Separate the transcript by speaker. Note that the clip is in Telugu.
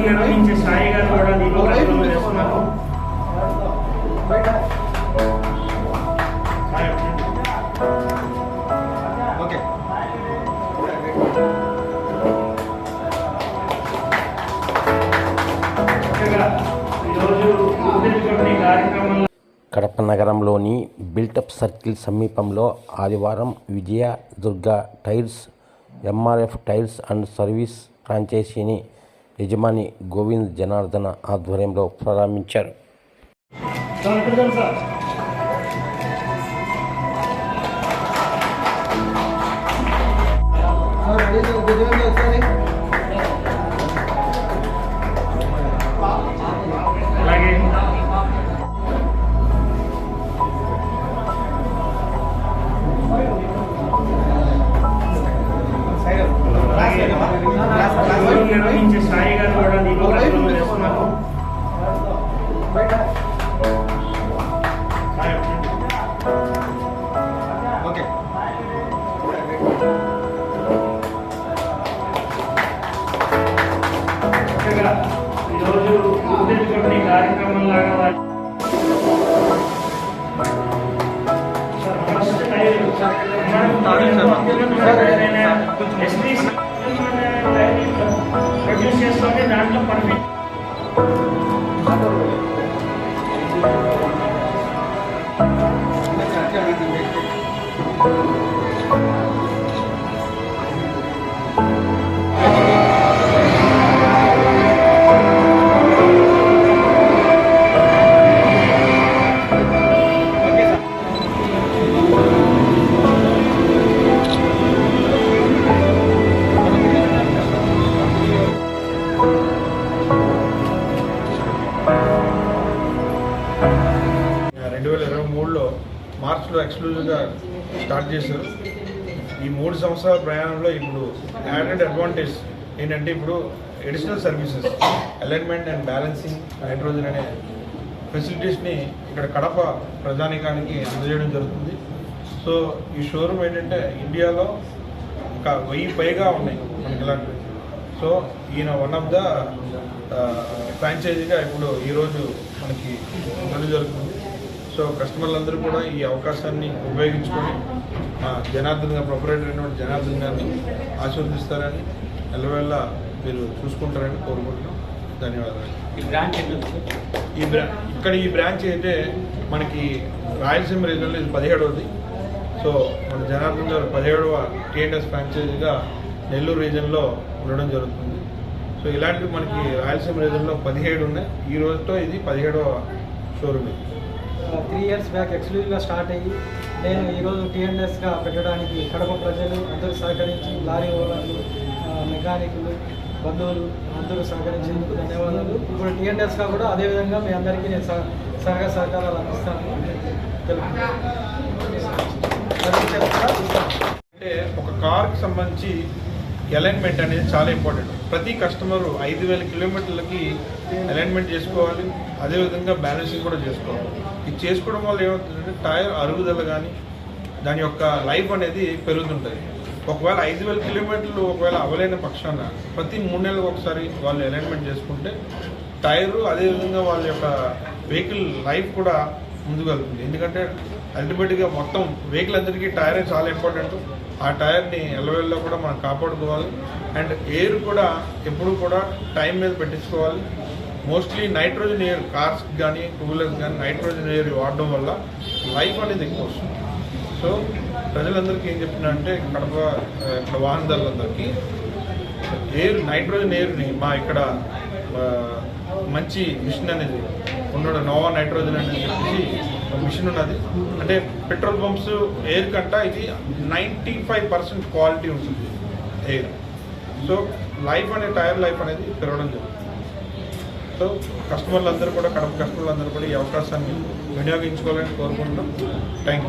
Speaker 1: నిర్వహించే సాయి గారు కూడా దీంట్లో చేస్తున్నారు.
Speaker 2: కడప నగరంలోని బిల్టప్ సర్కిల్ సమీపంలో ఆదివారం Vijaya Durga tyres MRF tyres and service ఫ్రాంచైజీని యజమాని గోవింద్ జనార్దన ఆధ్వర్యంలో ప్రారంభించారు.
Speaker 1: నిర్వహించే సాయి గారు కూడా దీంట్లో చేస్తున్నారు. ఈరోజు కార్యక్రమం లాగా ప్రొడ్యూస్ చేస్తుంటే దాంట్లో పర్ఫెక్ట్
Speaker 3: మార్చ్లో ఎక్స్క్లూజివ్గా స్టార్ట్ చేశారు. ఈ 3 సంవత్సరాల ప్రయాణంలో ఇప్పుడు యాడెడ్ అడ్వాంటేజ్ ఏంటంటే ఇప్పుడు additional services alignment and balancing nitrogen అనే ఫెసిలిటీస్ని ఇక్కడ కడప ప్రజానికానికి అందజేయడం జరుగుతుంది. సో ఈ షోరూమ్ ఏంటంటే ఇండియాలో ఒక 1000 పైగా ఉన్నాయి మనకి ఇలాంటివి. సో ఈయన వన్ ఆఫ్ ద ఫ్రాంచైజీగా ఇప్పుడు ఈరోజు మనకి ఇవ్వడం జరుగుతుంది. సో కస్టమర్లందరూ కూడా ఈ అవకాశాన్ని ఉపయోగించుకొని జనార్దన్ గారు ప్రొపరేటర్ అయినటువంటి జనార్దన్ గారిని ఆశీర్వదిస్తారని ఎల్లవేళ మీరు చూసుకుంటారని కోరుకుంటున్నాం. ధన్యవాదాలు. ఈ బ్రాంచ్ అయితే మనకి రాయలసీమ రీజన్లో ఇది 17వది. సో మన జనార్దన్ గారు 17వ టీఎన్ఎస్ ఫ్రాంచైజీగా నెల్లూరు రీజన్లో ఉండడం జరుగుతుంది. సో ఇలాంటివి మనకి రాయలసీమ రీజన్లో 17 ఉన్నాయి. ఈ రోజుతో ఇది 17వ షోరూమ్.
Speaker 4: 3 years బ్యాక్ ఎక్స్క్లూజివ్గా స్టార్ట్ అయ్యి నేను ఈరోజు టీఎన్ఎస్గా పెట్టడానికి కడప ప్రజలు అందరూ సహకరించి లారీ ఓనర్లు, మెకానికులు, బంధువులు అందరూ సహకరించేందుకు ధన్యవాదాలు. ఇప్పుడు టీఎన్ఎస్గా కూడా అదేవిధంగా మీ అందరికీ నేను సహకారాలు అందిస్తాను.
Speaker 3: అంటే ఒక కార్కి సంబంధించి అలైన్మెంట్ అనేది చాలా ఇంపార్టెంట్. ప్రతి కస్టమరు 5000 కిలోమీటర్లకి అలైన్మెంట్ చేసుకోవాలి, అదేవిధంగా బ్యాలెన్సింగ్ కూడా చేసుకోవాలి. ఇది చేసుకోవడం వల్ల ఏమవుతుందంటే టైర్ అరుగుదల కానీ దాని యొక్క లైఫ్ అనేది పెరుగుతుంటుంది. ఒకవేళ 5000 కిలోమీటర్లు ఒకవేళ అవ్వలేని పక్షాన ప్రతి 3 నెలలకు ఒకసారి వాళ్ళు అలైన్మెంట్ చేసుకుంటే టైరు అదేవిధంగా వాళ్ళ యొక్క వెహికల్ లైఫ్ కూడా ముందుకు వెళ్తుంది. ఎందుకంటే అల్టిమేట్గా మొత్తం వెహికల్ అందరికీ టైరే చాలా ఇంపార్టెంట్. ఆ టైర్ని ఎల్లవేళ్ళలో కూడా మనం కాపాడుకోవాలి. అండ్ ఎయిర్ కూడా ఎప్పుడు కూడా టైం మీద పెట్టించుకోవాలి. మోస్ట్లీ నైట్రోజన్ ఎయిర్ కార్స్ కానీ టూ వీలర్స్ కానీ నైట్రోజన్ ఎయిర్ వాడడం వల్ల లైఫ్ అనేది ఎక్కువ వస్తుంది. సో ప్రజలందరికీ ఏం చెప్తున్నా అంటే ఇక్కడ వాహనదారులందరికీ నైట్రోజన్ ఎయిర్ని మా ఇక్కడ మంచి మిషన్ అనేది ఉండడం, నోవా నైట్రోజన్ అనేది చెప్పేసి మిషన్ ఉన్నది. అంటే పెట్రోల్ పంప్స్ ఎయిర్ కంట ఇది 95% క్వాలిటీ ఉంటుంది ఎయిర్. సో లైఫ్ అనే టైర్ లైఫ్ అనేది పెరగడం జరుగుతుంది. సో కస్టమర్లందరూ కూడా కడప కస్టమర్లందరూ కూడా ఈ అవకాశాన్ని వినియోగించుకోవాలని కోరుకుంటున్నాం. Thank you.